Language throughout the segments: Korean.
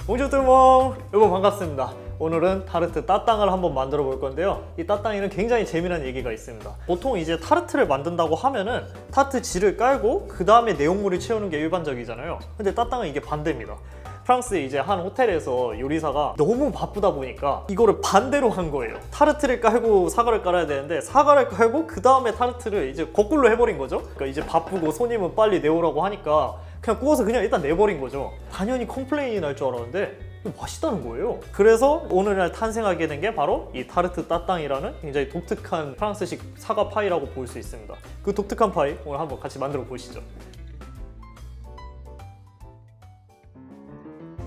옹주뚜몽! 여러분 반갑습니다. 오늘은 타르트 따땅을 한번 만들어 볼 건데요. 이 따땅에는 굉장히 재미난 얘기가 있습니다. 보통 이제 타르트를 만든다고 하면은 타르트 지를 깔고 그 다음에 내용물을 채우는 게 일반적이잖아요. 근데 따땅은 이게 반대입니다. 프랑스의 이제 한 호텔에서 요리사가 너무 바쁘다 보니까 이거를 반대로 한 거예요. 타르트를 깔고 사과를 깔아야 되는데 사과를 깔고 그 다음에 타르트를 이제 거꾸로 해버린 거죠. 그러니까 이제 바쁘고 손님은 빨리 내오라고 하니까 그냥 구워서 그냥 일단 내버린 거죠. 당연히 컴플레인이 날 줄 알았는데 맛있다는 거예요. 그래서 오늘날 탄생하게 된 게 바로 이 타르트 따땅이라는 굉장히 독특한 프랑스식 사과 파이라고 볼 수 있습니다. 그 독특한 파이 오늘 한번 같이 만들어 보시죠.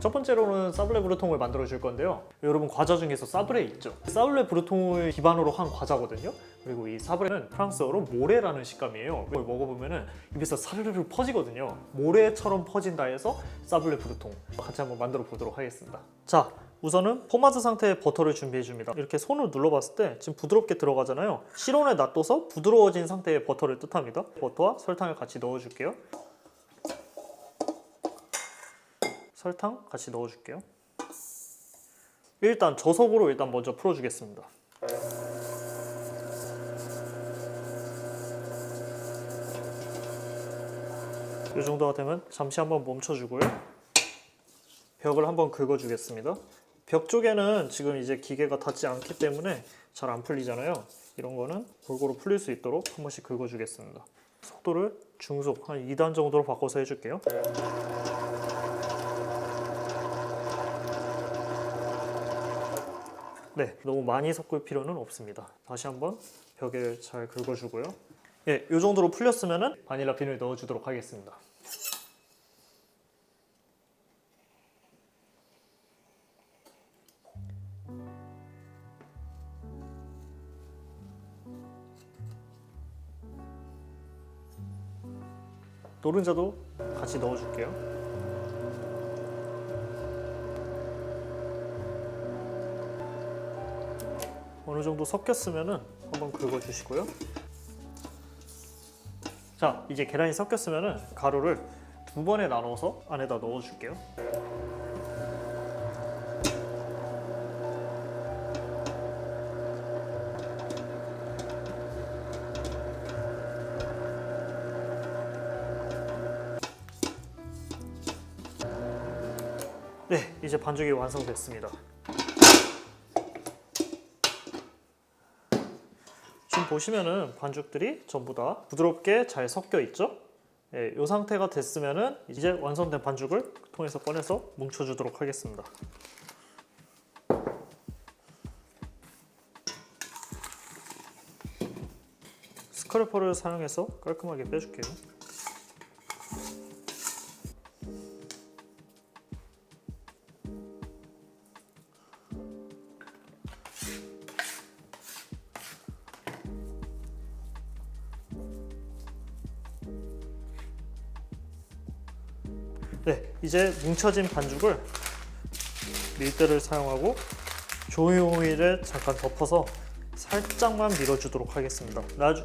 첫 번째로는 사블레 브루통을 만들어 줄 건데요. 여러분 과자 중에서 사브레 있죠? 사블레 브루통을 기반으로 한 과자거든요. 그리고 이 사브레는 프랑스어로 모래라는 식감이에요. 이걸 먹어보면 입에서 사르르르 퍼지거든요. 모래처럼 퍼진다 해서 사블레 브루통 같이 한번 만들어 보도록 하겠습니다. 자, 우선은 포마드 상태의 버터를 준비해 줍니다. 이렇게 손을 눌러봤을 때 지금 부드럽게 들어가잖아요. 실온에 놔둬서 부드러워진 상태의 버터를 뜻합니다. 버터와 설탕을 같이 넣어줄게요. 설탕 같이 넣어줄게요. 일단 저속으로 먼저 풀어주겠습니다. 이 정도가 되면 잠시 한번 멈춰주고요. 벽을 한번 긁어주겠습니다. 벽 쪽에는 지금 이제 기계가 닿지 않기 때문에 잘 안 풀리잖아요. 이런 거는 골고루 풀릴 수 있도록 한 번씩 긁어주겠습니다. 속도를 중속 한 2단 정도로 바꿔서 해줄게요. 네, 너무 많이 섞을 필요는 없습니다. 다시 한번 벽에 잘 긁어주고요. 예, 이 정도로 풀렸으면 바닐라 빈을 넣어주도록 하겠습니다. 노른자도 같이 넣어줄게요. 어느 정도 섞였으면 한번 긁어주시고요. 자, 이제 계란이 섞였으면 가루를 2번에 나눠서 안에다 넣어줄게요. 네, 이제 반죽이 완성됐습니다. 지금 보시면은 반죽들이 전부 다 부드럽게 잘 섞여 있죠? 네, 이 상태가 됐으면은 이제 완성된 반죽을 통에서 꺼내서 뭉쳐주도록 하겠습니다. 스크래퍼를 사용해서 깔끔하게 빼줄게요. 네, 이제 뭉쳐진 반죽을 밀대를 사용하고 조이오일에 잠깐 덮어서 살짝만 밀어주도록 하겠습니다.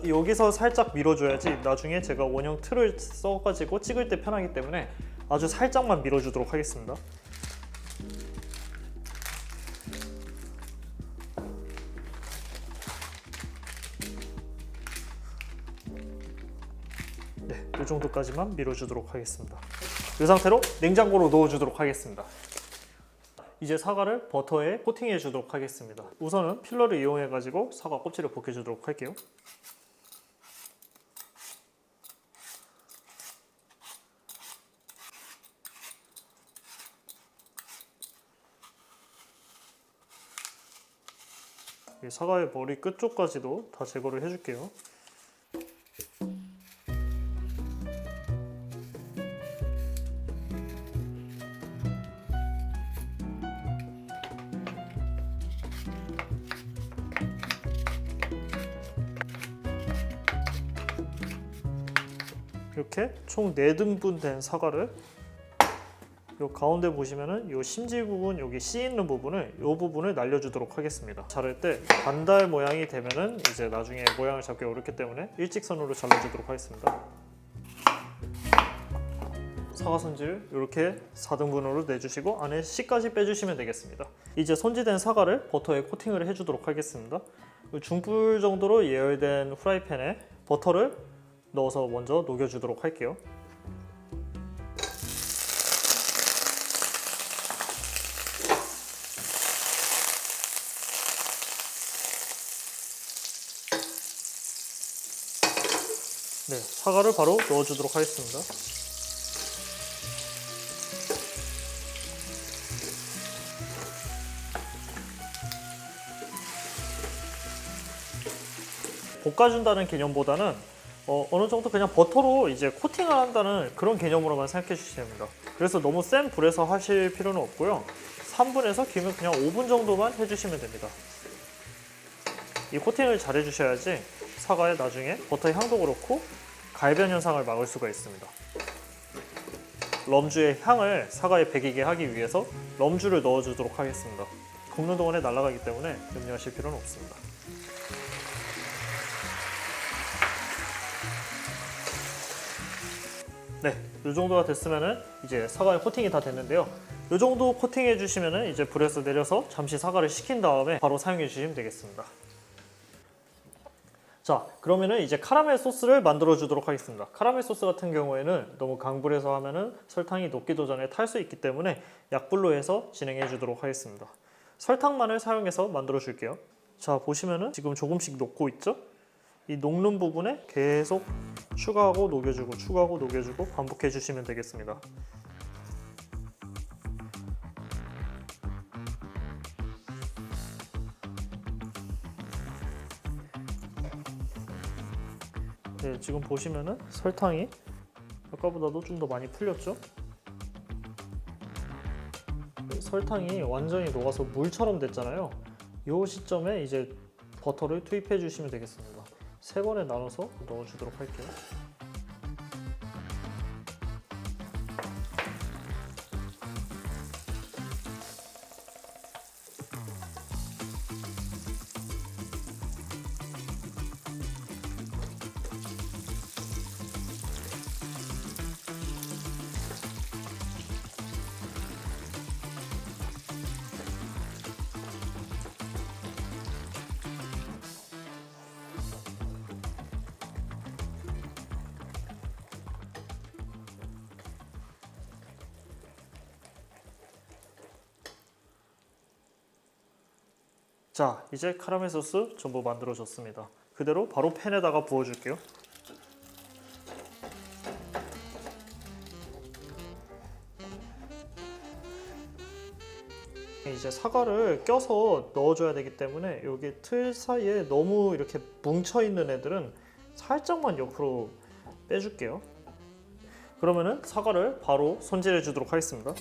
여기서 살짝 밀어줘야지 나중에 제가 원형 틀을 써가지고 찍을 때 편하기 때문에 아주 살짝만 밀어주도록 하겠습니다. 네, 이 정도까지만 밀어주도록 하겠습니다. 이 상태로 냉장고로 넣어주도록 하겠습니다. 이제 사과를 버터에 코팅해 주도록 하겠습니다. 우선은 필러를 이용해 가지고 사과 껍질을 벗겨 주도록 할게요. 사과의 머리 끝쪽까지도 다 제거를 해줄게요. 이렇게 총 4등분 된 사과를 요 가운데 보시면은 요 심지 부분, 여기 씨 있는 부분을 요 부분을 날려주도록 하겠습니다. 자를 때 반달 모양이 되면은 이제 나중에 모양을 잡기 어렵기 때문에 일직선으로 잘라주도록 하겠습니다. 사과 손질을 이렇게 4등분으로 내주시고 안에 씨까지 빼주시면 되겠습니다. 이제 손질된 사과를 버터에 코팅을 해주도록 하겠습니다. 중불 정도로 예열된 프라이팬에 버터를 넣어서 먼저 녹여주도록 할게요. 네, 사과를 바로 넣어주도록 하겠습니다. 볶아준다는 개념보다는 어느 정도 그냥 버터로 이제 코팅을 한다는 그런 개념으로만 생각해 주시면 됩니다. 그래서 너무 센 불에서 하실 필요는 없고요. 3분에서 길면 그냥 5분 정도만 해주시면 됩니다. 이 코팅을 잘 해주셔야지 사과에 나중에 버터의 향도 그렇고 갈변 현상을 막을 수가 있습니다. 럼주의 향을 사과에 배기게 하기 위해서 럼주를 넣어주도록 하겠습니다. 굽는 동안에 날아가기 때문에 염려하실 필요는 없습니다. 네, 이 정도가 됐으면은 이제 사과의 코팅이 다 됐는데요. 이 정도 코팅해 주시면은 이제 불에서 내려서 잠시 사과를 식힌 다음에 바로 사용해 주시면 되겠습니다. 자, 그러면은 이제 카라멜 소스를 만들어 주도록 하겠습니다. 카라멜 소스 같은 경우에는 너무 강불에서 하면은 설탕이 녹기도 전에 탈 수 있기 때문에 약불로 해서 진행해 주도록 하겠습니다. 설탕만을 사용해서 만들어 줄게요. 자, 보시면은 지금 조금씩 녹고 있죠? 이 녹는 부분에 계속 추가하고 녹여주고 추가하고 녹여주고 반복해 주시면 되겠습니다. 네, 지금 보시면은 설탕이 아까보다도 좀 더 많이 풀렸죠? 설탕이 완전히 녹아서 물처럼 됐잖아요. 이 시점에 이제 버터를 투입해 주시면 되겠습니다. 3번에 나눠서 넣어주도록 할게요. 자, 이제 카라멜 소스 전부 만들어졌습니다. 그대로 바로 팬에다가 부어줄게요. 이제 사과를 껴서 넣어줘야 되기 때문에 여기 틀 사이에 너무 이렇게 뭉쳐있는 애들은 살짝만 옆으로 빼줄게요. 그러면은 사과를 바로 손질해 주도록 하겠습니다.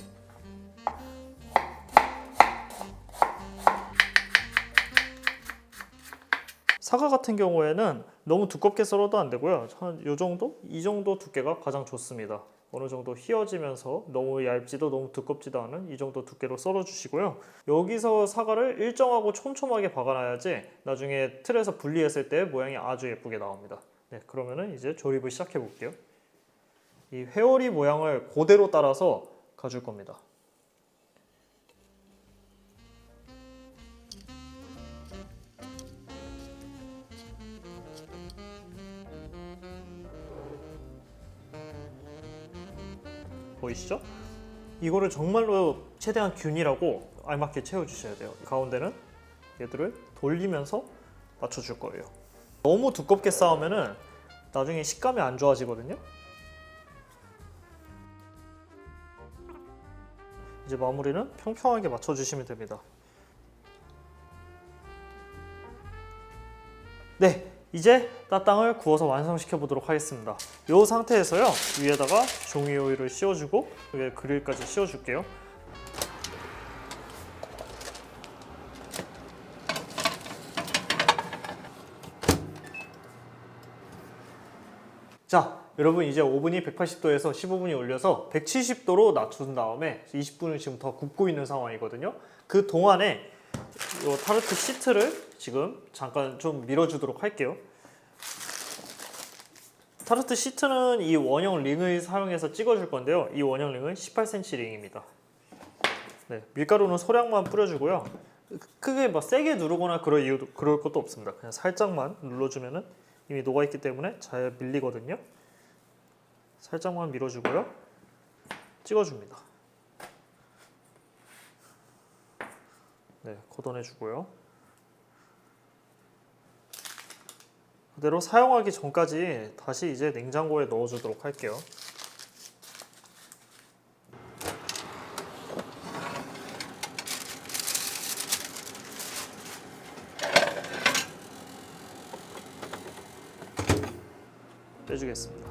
사과 같은 경우에는 너무 두껍게 썰어도 안 되고요. 한 이 정도? 이 정도 두께가 가장 좋습니다. 어느 정도 휘어지면서 너무 얇지도 너무 두껍지도 않은 이 정도 두께로 썰어 주시고요. 여기서 사과를 일정하고 촘촘하게 박아놔야지 나중에 틀에서 분리했을 때 모양이 아주 예쁘게 나옵니다. 네, 그러면은 이제 조립을 시작해 볼게요. 이 회오리 모양을 그대로 따라서 가줄 겁니다. 보이시죠? 이거를 정말로 최대한 균일하고 알맞게 채워주셔야 돼요. 가운데는 얘들을 돌리면서 맞춰줄 거예요. 너무 두껍게 쌓으면은 나중에 식감이 안 좋아지거든요. 이제 마무리는 평평하게 맞춰주시면 됩니다. 네, 이제 따땅을 구워서 완성시켜 보도록 하겠습니다. 이 상태에서요, 위에다가 종이 오일을 씌워주고 위에 그릴까지 씌워줄게요. 자, 여러분 이제 오븐이 180도에서 15분이 올려서 170도로 낮춘 다음에 20분을 지금 더 굽고 있는 상황이거든요. 그 동안에 이 타르트 시트를 지금 잠깐 좀 밀어주도록 할게요. 타르트 시트는 이 원형 링을 사용해서 찍어줄 건데요. 이 원형 링은 18cm 링입니다. 네, 밀가루는 소량만 뿌려주고요. 크게 막 세게 누르거나 그럴 것도 없습니다. 그냥 살짝만 눌러주면은 이미 녹아있기 때문에 잘 밀리거든요. 살짝만 밀어주고요. 찍어줍니다. 네, 걷어내주고요. 그대로 사용하기 전까지 다시 이제 냉장고에 넣어주도록 할게요. 빼주겠습니다.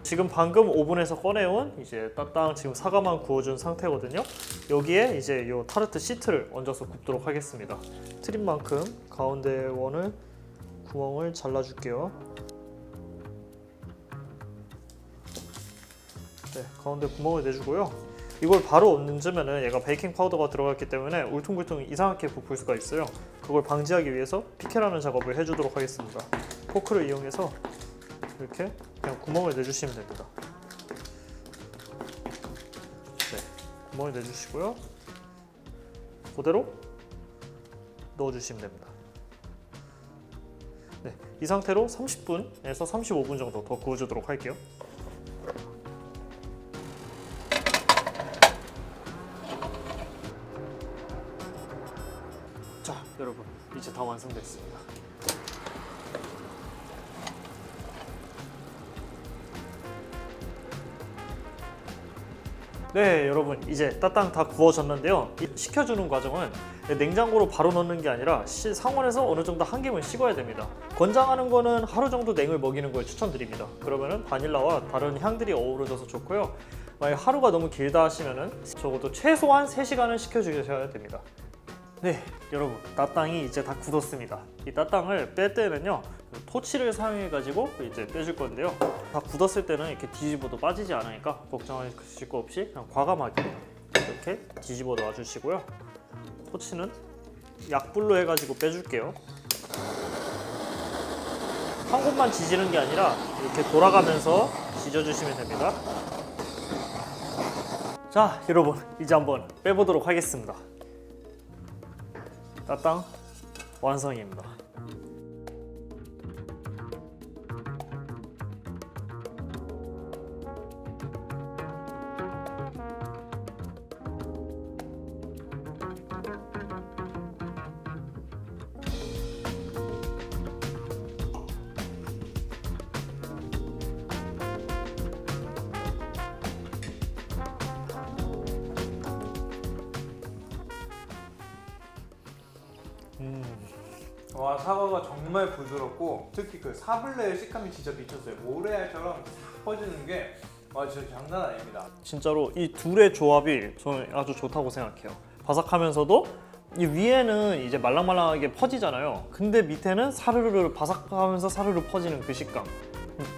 지금 방금 오븐에서 꺼내온 이제 따땅 지금 사과만 구워준 상태거든요. 여기에 이제 이 타르트 시트를 얹어서 굽도록 하겠습니다. 트림 만큼 가운데 원을 구멍을 잘라줄게요. 네, 가운데 구멍을 내주고요. 이걸 바로 얹으면은 얘가 베이킹 파우더가 들어갔기 때문에 울퉁불퉁 이상하게 부풀 수가 있어요. 그걸 방지하기 위해서 피케라는 작업을 해주도록 하겠습니다. 포크를 이용해서 이렇게 그냥 구멍을 내주시면 됩니다. 네, 구멍을 내주시고요. 그대로 넣어주시면 됩니다. 네, 이 상태로 30분에서 35분 정도 더 구워주도록 할게요. 자, 여러분 이제 다 완성됐습니다. 네, 여러분 이제 따땅 다 구워졌는데요. 식혀주는 과정은 냉장고로 바로 넣는 게 아니라 상온에서 어느 정도 한 김은 식어야 됩니다. 권장하는 거는 하루 정도 냉을 먹이는 걸 추천드립니다. 그러면은 바닐라와 다른 향들이 어우러져서 좋고요. 만약 하루가 너무 길다 하시면은 적어도 최소한 3시간은 식혀주셔야 됩니다. 네, 여러분 따땅이 이제 다 굳었습니다. 이 따땅을 뺄 때는요 토치를 사용해 가지고 이제 빼줄 건데요. 다 굳었을 때는 이렇게 뒤집어도 빠지지 않으니까 걱정하실 거 없이 그냥 과감하게 이렇게 뒤집어 놔 주시고요. 토치는 약불로 해 가지고 빼줄게요. 한 곳만 지지는 게 아니라 이렇게 돌아가면서 지져주시면 됩니다. 자, 여러분 이제 한번 빼보도록 하겠습니다. 따땅 완성입니다. 와, 사과가 정말 부드럽고 특히 그 사블레의 식감이 진짜 미쳤어요. 모래알처럼 싹 퍼지는 게 와, 진짜 장난 아닙니다. 진짜로 이 둘의 조합이 저는 아주 좋다고 생각해요. 바삭하면서도 이 위에는 이제 말랑말랑하게 퍼지잖아요. 근데 밑에는 사르르 바삭하면서 사르르 퍼지는 그 식감.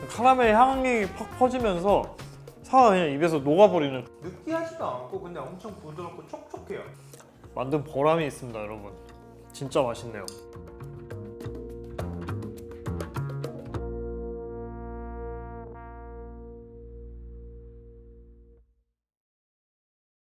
카라멜 향이 팍 퍼지면서 사과가 그냥 입에서 녹아버리는 느끼하지도 않고 그냥 엄청 부드럽고 촉촉해요. 만든 보람이 있습니다, 여러분. 진짜 맛있네요.